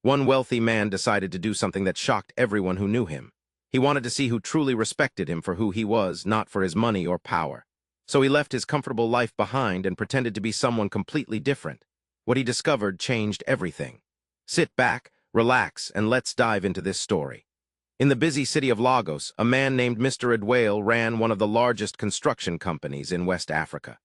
One wealthy man decided to do something that shocked everyone who knew him. He wanted to see who truly respected him for who he was, not for his money or power. So he left his comfortable life behind and pretended to be someone completely different. What he discovered changed everything. Sit back, relax, and let's dive into this story. In the busy city of Lagos, a man named Mr. Adwale ran one of the largest construction companies in West Africa.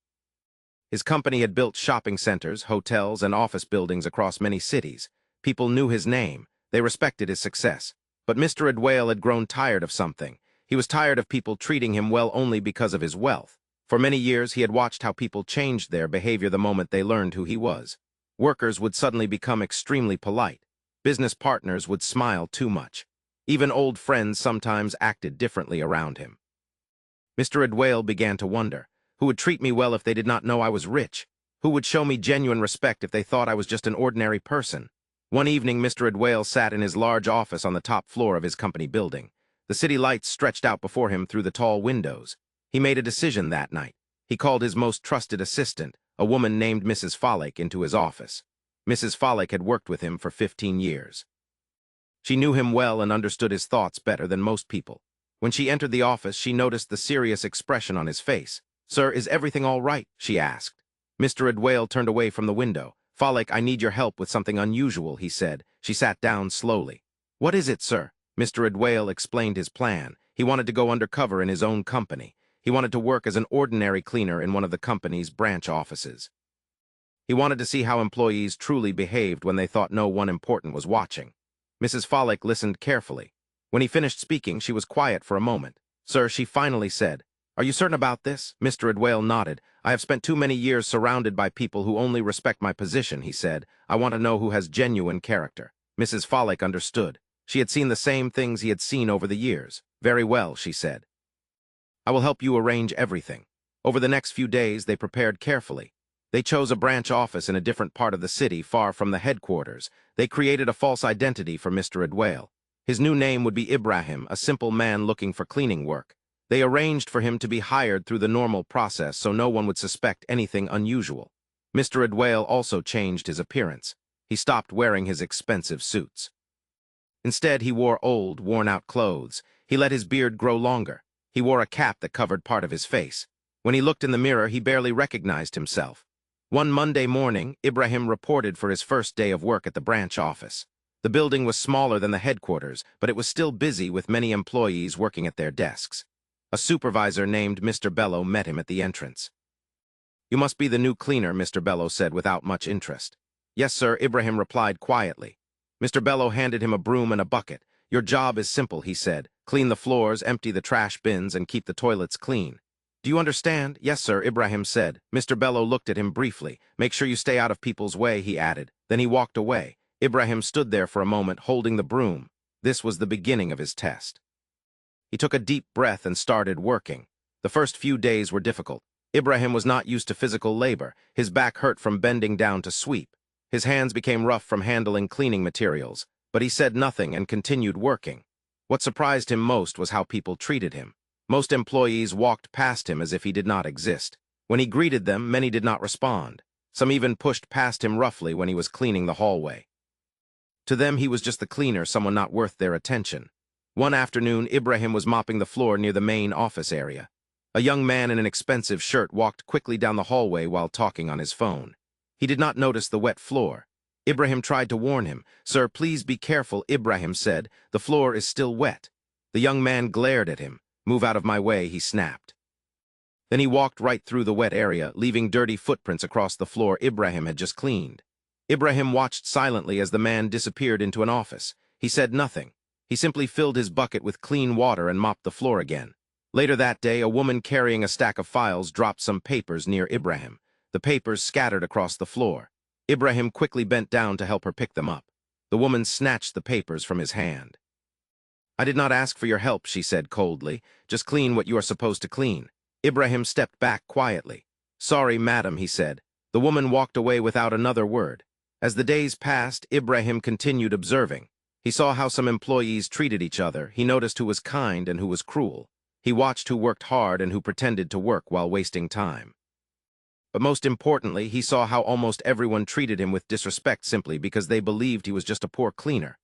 His company had built shopping centers, hotels, and office buildings across many cities. People knew his name. They respected his success. But Mr. Adwale had grown tired of something. He was tired of people treating him well only because of his wealth. For many years, he had watched how people changed their behavior the moment they learned who he was. Workers would suddenly become extremely polite. Business partners would smile too much. Even old friends sometimes acted differently around him. Mr. Adwale began to wonder, who would treat me well if they did not know I was rich? Who would show me genuine respect if they thought I was just an ordinary person? One evening, Mr. Adwale sat in his large office on the top floor of his company building. The city lights stretched out before him through the tall windows. He made a decision that night. He called his most trusted assistant, a woman named Mrs. Follick, into his office. Mrs. Follick had worked with him for 15 years. She knew him well and understood his thoughts better than most people. When she entered the office, she noticed the serious expression on his face. "Sir, is everything all right?" she asked. Mr. Adwale turned away from the window. "Follick, I need your help with something unusual," he said. She sat down slowly. "What is it, sir?" Mr. Adwale explained his plan. He wanted to go undercover in his own company. He wanted to work as an ordinary cleaner in one of the company's branch offices. He wanted to see how employees truly behaved when they thought no one important was watching. Mrs. Follick listened carefully. When he finished speaking, she was quiet for a moment. "Sir," she finally said, "are you certain about this?" Mr. Adwale nodded. "I have spent too many years surrounded by people who only respect my position," he said. "I want to know who has genuine character." Mrs. Follick understood. She had seen the same things he had seen over the years. "Very well," she said. "I will help you arrange everything." Over the next few days, they prepared carefully. They chose a branch office in a different part of the city, far from the headquarters. They created a false identity for Mr. Adwale. His new name would be Ibrahim, a simple man looking for cleaning work. They arranged for him to be hired through the normal process so no one would suspect anything unusual. Mr. Adwale also changed his appearance. He stopped wearing his expensive suits. Instead, he wore old, worn-out clothes. He let his beard grow longer. He wore a cap that covered part of his face. When he looked in the mirror, he barely recognized himself. One Monday morning, Ibrahim reported for his first day of work at the branch office. The building was smaller than the headquarters, but it was still busy with many employees working at their desks. A supervisor named Mr. Bello met him at the entrance. "You must be the new cleaner," Mr. Bello said without much interest. "Yes, sir," Ibrahim replied quietly. Mr. Bello handed him a broom and a bucket. "Your job is simple," he said. "Clean the floors, empty the trash bins, and keep the toilets clean." "Do you understand?" "Yes, sir," Ibrahim said. Mr. Bello looked at him briefly. "Make sure you stay out of people's way," he added. Then he walked away. Ibrahim stood there for a moment, holding the broom. This was the beginning of his test. He took a deep breath and started working. The first few days were difficult. Ibrahim was not used to physical labor. His back hurt from bending down to sweep. His hands became rough from handling cleaning materials. But he said nothing and continued working. What surprised him most was how people treated him. Most employees walked past him as if he did not exist. When he greeted them, many did not respond. Some even pushed past him roughly when he was cleaning the hallway. To them, he was just the cleaner, someone not worth their attention. One afternoon, Ibrahim was mopping the floor near the main office area. A young man in an expensive shirt walked quickly down the hallway while talking on his phone. He did not notice the wet floor. Ibrahim tried to warn him. "Sir, please be careful," Ibrahim said. "The floor is still wet." The young man glared at him. "Move out of my way," he snapped. Then he walked right through the wet area, leaving dirty footprints across the floor Ibrahim had just cleaned. Ibrahim watched silently as the man disappeared into an office. He said nothing. He simply filled his bucket with clean water and mopped the floor again. Later that day, a woman carrying a stack of files dropped some papers near Ibrahim. The papers scattered across the floor. Ibrahim quickly bent down to help her pick them up. The woman snatched the papers from his hand. "I did not ask for your help," she said coldly. "Just clean what you are supposed to clean." Ibrahim stepped back quietly. "Sorry, madam," he said. The woman walked away without another word. As the days passed, Ibrahim continued observing. He saw how some employees treated each other. He noticed who was kind and who was cruel. He watched who worked hard and who pretended to work while wasting time. But most importantly, he saw how almost everyone treated him with disrespect simply because they believed he was just a poor cleaner.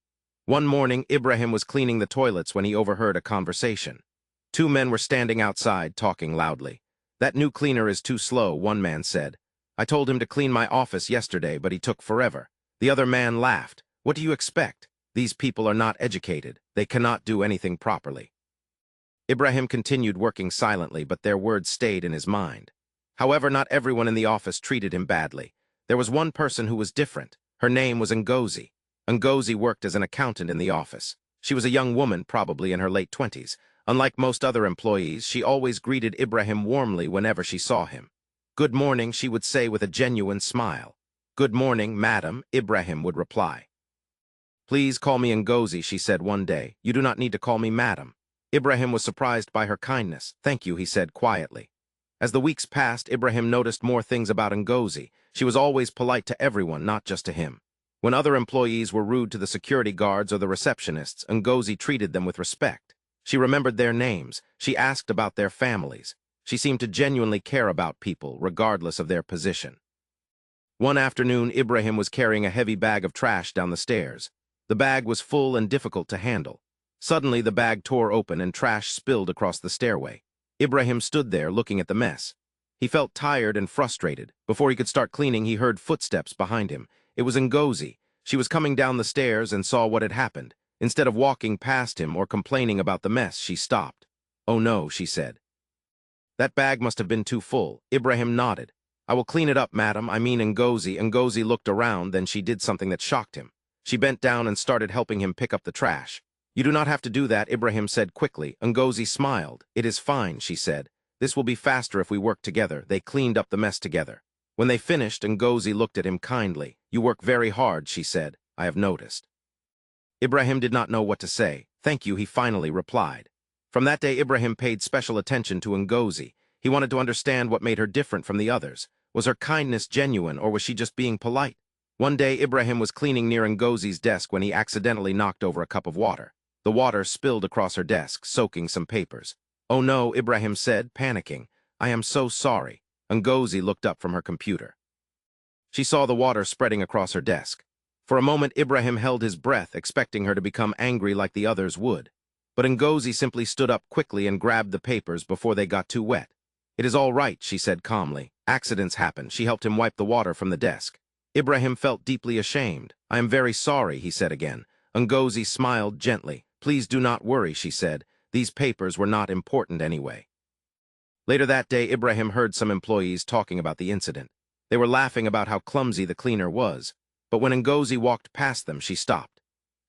One morning, Ibrahim was cleaning the toilets when he overheard a conversation. Two men were standing outside, talking loudly. "That new cleaner is too slow," one man said. "I told him to clean my office yesterday, but he took forever." The other man laughed. "What do you expect? These people are not educated. They cannot do anything properly." Ibrahim continued working silently, but their words stayed in his mind. However, not everyone in the office treated him badly. There was one person who was different. Her name was Ngozi. Ngozi worked as an accountant in the office. She was a young woman, probably in her late 20s. Unlike most other employees, she always greeted Ibrahim warmly whenever she saw him. "Good morning," she would say with a genuine smile. "Good morning, madam," Ibrahim would reply. "Please call me Ngozi," she said one day. "You do not need to call me madam." Ibrahim was surprised by her kindness. "Thank you," he said quietly. As the weeks passed, Ibrahim noticed more things about Ngozi. She was always polite to everyone, not just to him. When other employees were rude to the security guards or the receptionists, Ngozi treated them with respect. She remembered their names. She asked about their families. She seemed to genuinely care about people, regardless of their position. One afternoon, Ibrahim was carrying a heavy bag of trash down the stairs. The bag was full and difficult to handle. Suddenly, the bag tore open and trash spilled across the stairway. Ibrahim stood there looking at the mess. He felt tired and frustrated. Before he could start cleaning, he heard footsteps behind him. It was Ngozi. She was coming down the stairs and saw what had happened. Instead of walking past him or complaining about the mess, she stopped. "Oh no," she said. "That bag must have been too full." Ibrahim nodded. "I will clean it up, madam. I mean Ngozi." Ngozi looked around, then she did something that shocked him. She bent down and started helping him pick up the trash. "You do not have to do that," Ibrahim said quickly. Ngozi smiled. "It is fine," she said. "This will be faster if we work together." They cleaned up the mess together. When they finished, Ngozi looked at him kindly. "You work very hard," she said. "I have noticed." Ibrahim did not know what to say. "Thank you," he finally replied. From that day, Ibrahim paid special attention to Ngozi. He wanted to understand what made her different from the others. Was her kindness genuine, or was she just being polite? One day, Ibrahim was cleaning near Ngozi's desk when he accidentally knocked over a cup of water. The water spilled across her desk, soaking some papers. "Oh no," Ibrahim said, panicking. "I am so sorry." Ngozi looked up from her computer. She saw the water spreading across her desk. For a moment, Ibrahim held his breath, expecting her to become angry like the others would. But Ngozi simply stood up quickly and grabbed the papers before they got too wet. "It is all right," she said calmly. "Accidents happen." She helped him wipe the water from the desk. Ibrahim felt deeply ashamed. "I am very sorry," he said again. Ngozi smiled gently. "Please do not worry," she said. "These papers were not important anyway." Later that day, Ibrahim heard some employees talking about the incident. They were laughing about how clumsy the cleaner was. But when Ngozi walked past them, she stopped.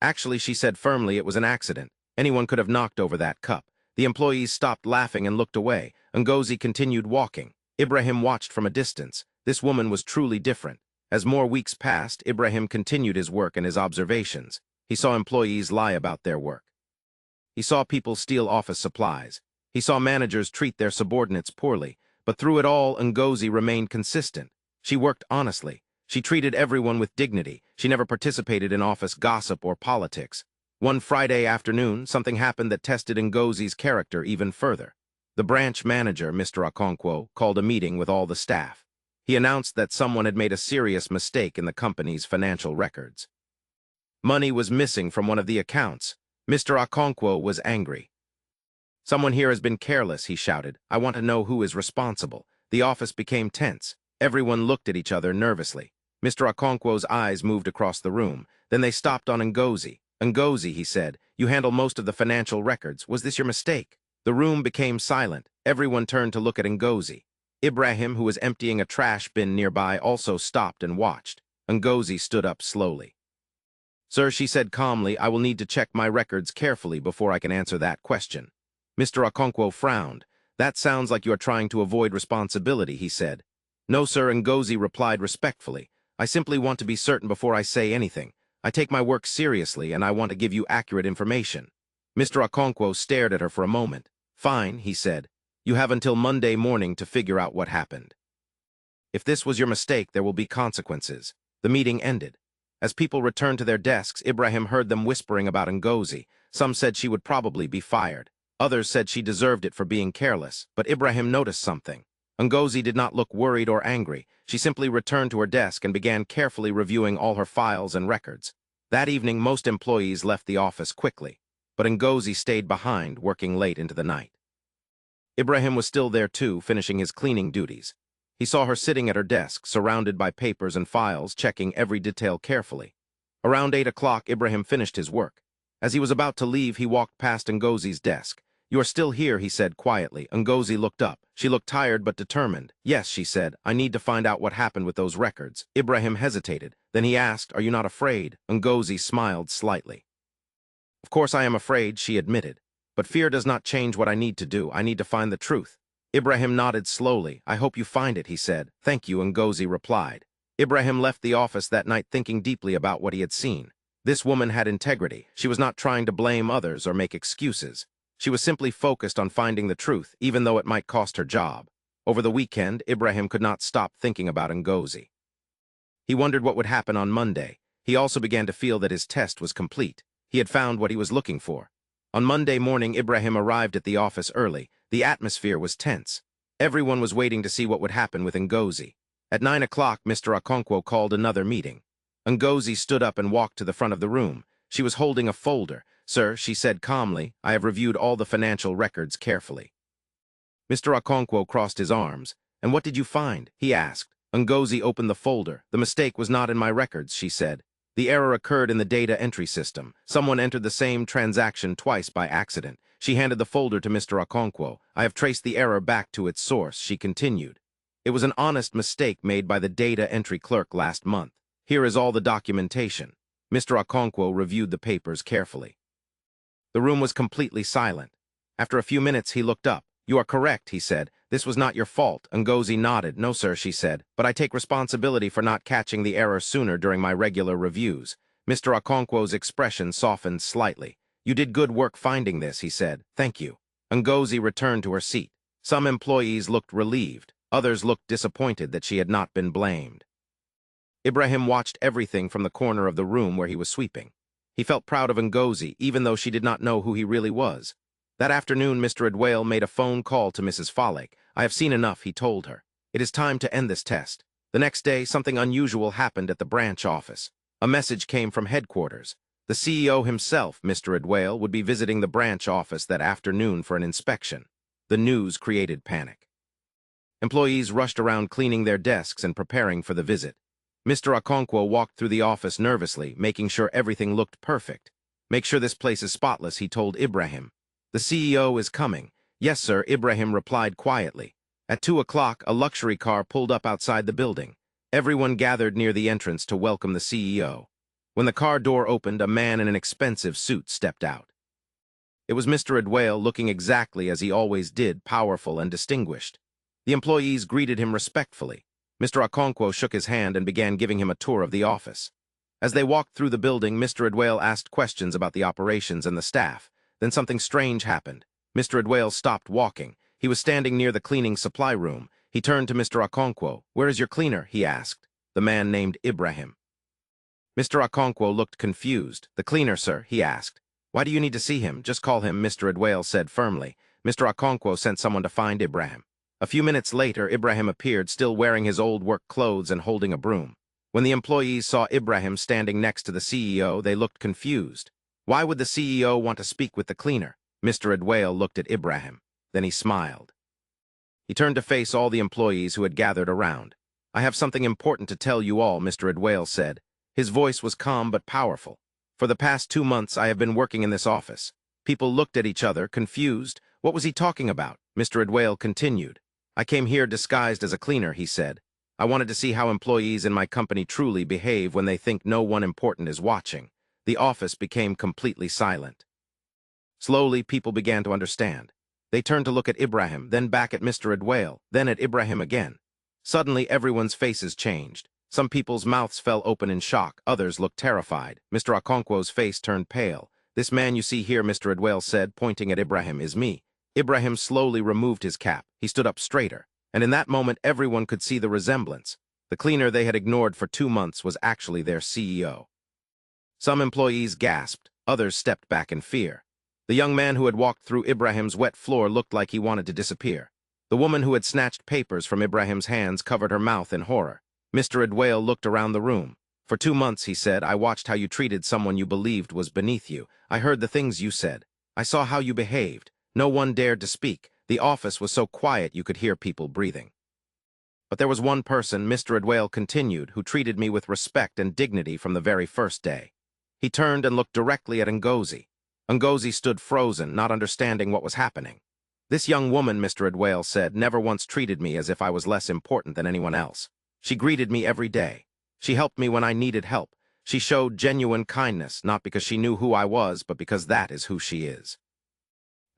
"Actually," she said firmly, "it was an accident. Anyone could have knocked over that cup." The employees stopped laughing and looked away. Ngozi continued walking. Ibrahim watched from a distance. This woman was truly different. As more weeks passed, Ibrahim continued his work and his observations. He saw employees lie about their work. He saw people steal office supplies. He saw managers treat their subordinates poorly. But through it all, Ngozi remained consistent. She worked honestly. She treated everyone with dignity. She never participated in office gossip or politics. One Friday afternoon, something happened that tested Ngozi's character even further. The branch manager, Mr. Okonkwo, called a meeting with all the staff. He announced that someone had made a serious mistake in the company's financial records. Money was missing from one of the accounts. Mr. Okonkwo was angry. "Someone here has been careless," he shouted. "I want to know who is responsible." The office became tense. Everyone looked at each other nervously. Mr. Okonkwo's eyes moved across the room. Then they stopped on Ngozi. "Ngozi," he said, "you handle most of the financial records. Was this your mistake?" The room became silent. Everyone turned to look at Ngozi. Ibrahim, who was emptying a trash bin nearby, also stopped and watched. Ngozi stood up slowly. "Sir," she said calmly, "I will need to check my records carefully before I can answer that question." Mr. Okonkwo frowned. "That sounds like you are trying to avoid responsibility," he said. "No, sir," Ngozi replied respectfully. "I simply want to be certain before I say anything. I take my work seriously, and I want to give you accurate information." Mr. Okonkwo stared at her for a moment. "Fine," he said. "You have until Monday morning to figure out what happened. If this was your mistake, there will be consequences." The meeting ended. As people returned to their desks, Ibrahim heard them whispering about Ngozi. Some said she would probably be fired. Others said she deserved it for being careless. But Ibrahim noticed something. Ngozi did not look worried or angry. She simply returned to her desk and began carefully reviewing all her files and records. That evening, most employees left the office quickly, but Ngozi stayed behind, working late into the night. Ibrahim was still there too, finishing his cleaning duties. He saw her sitting at her desk, surrounded by papers and files, checking every detail carefully. Around 8 o'clock, Ibrahim finished his work. As he was about to leave, he walked past Ngozi's desk. "You are still here," he said quietly. Ngozi looked up. She looked tired but determined. "Yes," she said, "I need to find out what happened with those records." Ibrahim hesitated. Then he asked, "Are you not afraid?" Ngozi smiled slightly. "Of course I am afraid," she admitted. "But fear does not change what I need to do. I need to find the truth." Ibrahim nodded slowly. "I hope you find it," he said. "Thank you," Ngozi replied. Ibrahim left the office that night thinking deeply about what he had seen. This woman had integrity. She was not trying to blame others or make excuses. She was simply focused on finding the truth, even though it might cost her job. Over the weekend, Ibrahim could not stop thinking about Ngozi. He wondered what would happen on Monday. He also began to feel that his test was complete. He had found what he was looking for. On Monday morning, Ibrahim arrived at the office early. The atmosphere was tense. Everyone was waiting to see what would happen with Ngozi. At 9 o'clock, Mr. Okonkwo called another meeting. Ngozi stood up and walked to the front of the room. She was holding a folder. "Sir," she said calmly, "I have reviewed all the financial records carefully." Mr. Okonkwo crossed his arms. "And what did you find?" he asked. Ngozi opened the folder. "The mistake was not in my records," she said. "The error occurred in the data entry system. Someone entered the same transaction twice by accident." She handed the folder to Mr. Okonkwo. "I have traced the error back to its source," she continued. "It was an honest mistake made by the data entry clerk last month. Here is all the documentation." Mr. Okonkwo reviewed the papers carefully. The room was completely silent. After a few minutes, he looked up. "You are correct," he said. "This was not your fault." Ngozi nodded. "No, sir," she said, "but I take responsibility for not catching the error sooner during my regular reviews." Mr. Okonkwo's expression softened slightly. "You did good work finding this," he said. "Thank you." Ngozi returned to her seat. Some employees looked relieved. Others looked disappointed that she had not been blamed. Ibrahim watched everything from the corner of the room where he was sweeping. He felt proud of Ngozi, even though she did not know who he really was. That afternoon, Mr. Edwale made a phone call to Mrs. Follick. "I have seen enough," he told her. "It is time to end this test." The next day, something unusual happened at the branch office. A message came from headquarters. The CEO himself, Mr. Edwale, would be visiting the branch office that afternoon for an inspection. The news created panic. Employees rushed around cleaning their desks and preparing for the visit. Mr. Okonkwo walked through the office nervously, making sure everything looked perfect. "Make sure this place is spotless," he told Ibrahim. "The CEO is coming." "Yes, sir," Ibrahim replied quietly. At 2 o'clock, a luxury car pulled up outside the building. Everyone gathered near the entrance to welcome the CEO. When the car door opened, a man in an expensive suit stepped out. It was Mr. Edwale, looking exactly as he always did, powerful and distinguished. The employees greeted him respectfully. Mr. Okonkwo shook his hand and began giving him a tour of the office. As they walked through the building, Mr. Edwale asked questions about the operations and the staff. Then something strange happened. Mr. Edwale stopped walking. He was standing near the cleaning supply room. He turned to Mr. Okonkwo. "Where is your cleaner?" he asked. The man named Ibrahim. Mr. Okonkwo looked confused. "The cleaner, sir?" he asked. "Why do you need to see him? Just call him," Mr. Edwale said firmly. Mr. Okonkwo sent someone to find Ibrahim. A few minutes later, Ibrahim appeared, still wearing his old work clothes and holding a broom. When the employees saw Ibrahim standing next to the CEO, they looked confused. Why would the CEO want to speak with the cleaner? Mr. Edwale looked at Ibrahim. Then he smiled. He turned to face all the employees who had gathered around. "I have something important to tell you all," Mr. Edwale said. His voice was calm but powerful. "For the past 2 months, I have been working in this office." People looked at each other, confused. What was he talking about? Mr. Edwale continued. "I came here disguised as a cleaner," he said. "I wanted to see how employees in my company truly behave when they think no one important is watching." The office became completely silent. Slowly, people began to understand. They turned to look at Ibrahim, then back at Mr. Edwale, then at Ibrahim again. Suddenly, everyone's faces changed. Some people's mouths fell open in shock, others looked terrified. Mr. Okonkwo's face turned pale. "This man you see here," Mr. Edwale said, pointing at Ibrahim, "is me." Ibrahim slowly removed his cap. He stood up straighter, and in that moment everyone could see the resemblance. The cleaner they had ignored for 2 months was actually their CEO. Some employees gasped, others stepped back in fear. The young man who had walked through Ibrahim's wet floor looked like he wanted to disappear. The woman who had snatched papers from Ibrahim's hands covered her mouth in horror. Mr. Edwale looked around the room. "For 2 months," he said, "I watched how you treated someone you believed was beneath you. I heard the things you said. I saw how you behaved. No one dared to speak. The office was so quiet you could hear people breathing. But there was one person," Mr. Edwale continued, "who treated me with respect and dignity from the very first day." He turned and looked directly at Ngozi. Ngozi stood frozen, not understanding what was happening. "This young woman," Mr. Edwale said, "never once treated me as if I was less important than anyone else. She greeted me every day. She helped me when I needed help. She showed genuine kindness, not because she knew who I was, but because that is who she is."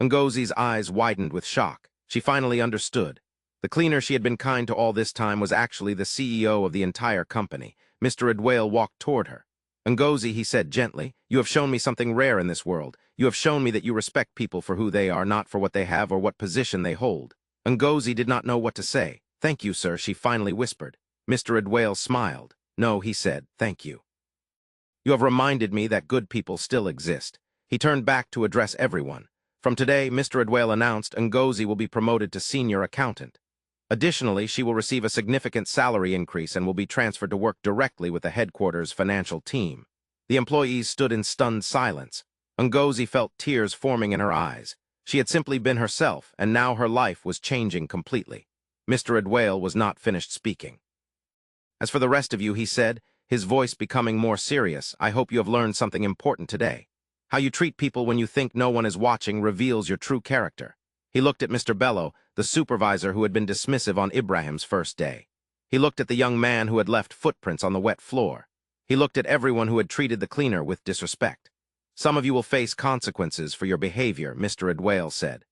Ngozi's eyes widened with shock. She finally understood. The cleaner she had been kind to all this time was actually the CEO of the entire company. Mr. Edwale walked toward her. "Ngozi," he said gently, "you have shown me something rare in this world. You have shown me that you respect people for who they are, not for what they have or what position they hold." Ngozi did not know what to say. "Thank you, sir," she finally whispered. Mr. Edwale smiled. "No," he said, "thank you. You have reminded me that good people still exist." He turned back to address everyone. "From today," Mr. Edwale announced, "Ngozi will be promoted to senior accountant. Additionally, she will receive a significant salary increase and will be transferred to work directly with the headquarters financial team." The employees stood in stunned silence. Ngozi felt tears forming in her eyes. She had simply been herself, and now her life was changing completely. Mr. Edwale was not finished speaking. "As for the rest of you," he said, his voice becoming more serious, "I hope you have learned something important today. How you treat people when you think no one is watching reveals your true character." He looked at Mr. Bello, the supervisor who had been dismissive on Ibrahim's first day. He looked at the young man who had left footprints on the wet floor. He looked at everyone who had treated the cleaner with disrespect. "Some of you will face consequences for your behavior," Mr. Edwale said.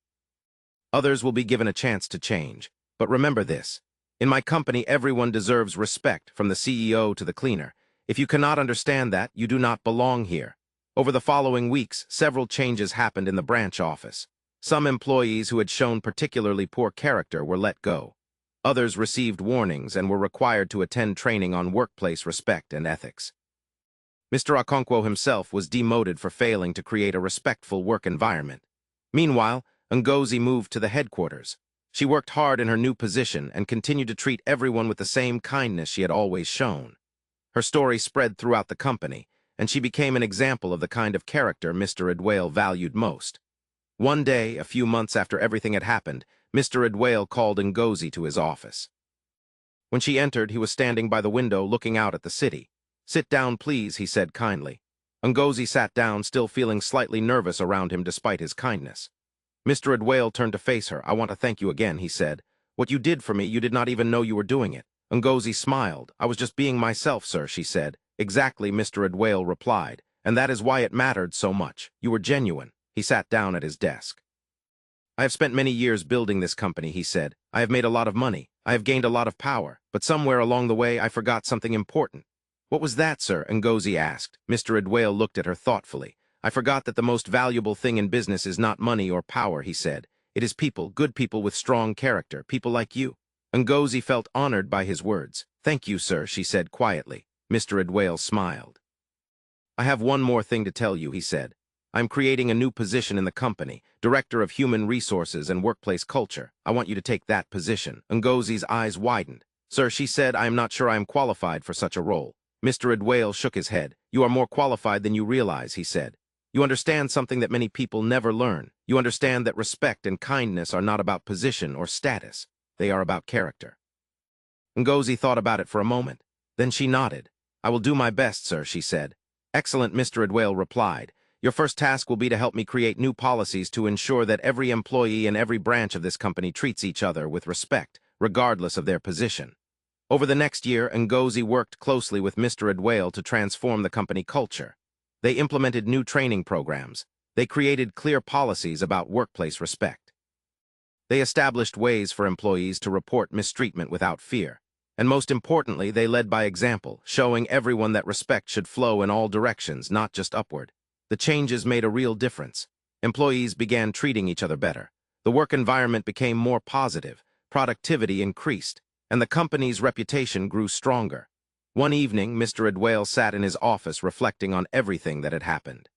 "Others will be given a chance to change. But remember this. In my company, everyone deserves respect, from the CEO to the cleaner. If you cannot understand that, you do not belong here." Over the following weeks, several changes happened in the branch office. Some employees who had shown particularly poor character were let go. Others received warnings and were required to attend training on workplace respect and ethics. Mr. Okonkwo himself was demoted for failing to create a respectful work environment. Meanwhile, Ngozi moved to the headquarters. She worked hard in her new position and continued to treat everyone with the same kindness she had always shown. Her story spread throughout the company, and she became an example of the kind of character Mr. Edwale valued most. One day, a few months after everything had happened, Mr. Edwale called Ngozi to his office. When she entered, he was standing by the window looking out at the city. "Sit down, please," he said kindly. Ngozi sat down, still feeling slightly nervous around him despite his kindness. Mr. Edwale turned to face her. "I want to thank you again," he said. "What you did for me, you did not even know you were doing it." Ngozi smiled. "I was just being myself, sir," she said. "Exactly," Mr. Edwale replied. "And that is why it mattered so much. You were genuine." He sat down at his desk. "I have spent many years building this company," he said. "I have made a lot of money. I have gained a lot of power. But somewhere along the way, I forgot something important." "What was that, sir?" Ngozi asked. Mr. Edwale looked at her thoughtfully. "I forgot that the most valuable thing in business is not money or power," he said. "It is people, good people with strong character, people like you." Ngozi felt honored by his words. "Thank you, sir," she said quietly. Mr. Edwale smiled. "I have one more thing to tell you," he said. "I'm creating a new position in the company, Director of Human Resources and Workplace Culture. I want you to take that position." Ngozi's eyes widened. "Sir," she said, "I am not sure I am qualified for such a role." Mr. Edwale shook his head. "You are more qualified than you realize," he said. "You understand something that many people never learn. You understand that respect and kindness are not about position or status. They are about character." Ngozi thought about it for a moment. Then she nodded. "I will do my best, sir," she said. "Excellent," Mr. Edwale replied. "Your first task will be to help me create new policies to ensure that every employee in every branch of this company treats each other with respect, regardless of their position." Over the next year, Ngozi worked closely with Mr. Edwale to transform the company culture. They implemented new training programs. They created clear policies about workplace respect. They established ways for employees to report mistreatment without fear. And most importantly, they led by example, showing everyone that respect should flow in all directions, not just upward. The changes made a real difference. Employees began treating each other better. The work environment became more positive, productivity increased, and the company's reputation grew stronger. One evening, Mr. Edwale sat in his office reflecting on everything that had happened.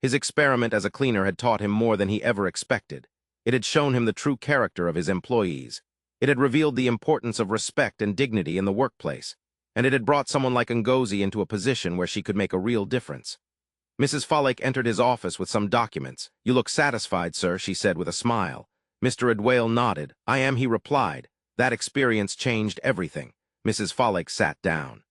His experiment as a cleaner had taught him more than he ever expected. It had shown him the true character of his employees. It had revealed the importance of respect and dignity in the workplace, and it had brought someone like Ngozi into a position where she could make a real difference. Mrs. Follick entered his office with some documents. "You look satisfied, sir," she said with a smile. Mr. Adwale nodded. "I am," he replied. "That experience changed everything." Mrs. Follick sat down.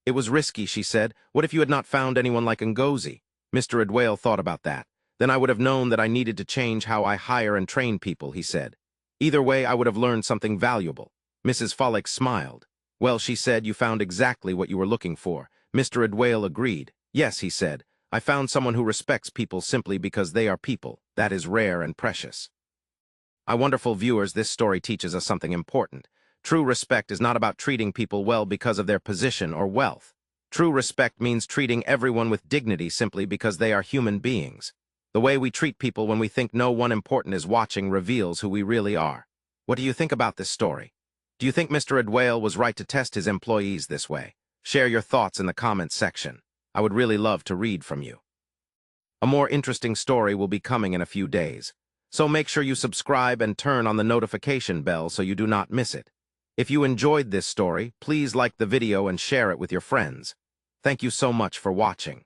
"It was risky," she said. "What if you had not found anyone like Ngozi?" Mr. Adwale thought about that. "Then I would have known that I needed to change how I hire and train people," he said. "Either way, I would have learned something valuable." Mrs. Follick smiled. "Well," she said, "you found exactly what you were looking for." Mr. Adwale agreed. "Yes," he said, "I found someone who respects people simply because they are people. That is rare and precious." My wonderful viewers, this story teaches us something important. True respect is not about treating people well because of their position or wealth. True respect means treating everyone with dignity simply because they are human beings. The way we treat people when we think no one important is watching reveals who we really are. What do you think about this story? Do you think Mr. Adwale was right to test his employees this way? Share your thoughts in the comments section. I would really love to read from you. A more interesting story will be coming in a few days, so make sure you subscribe and turn on the notification bell so you do not miss it. If you enjoyed this story, please like the video and share it with your friends. Thank you so much for watching.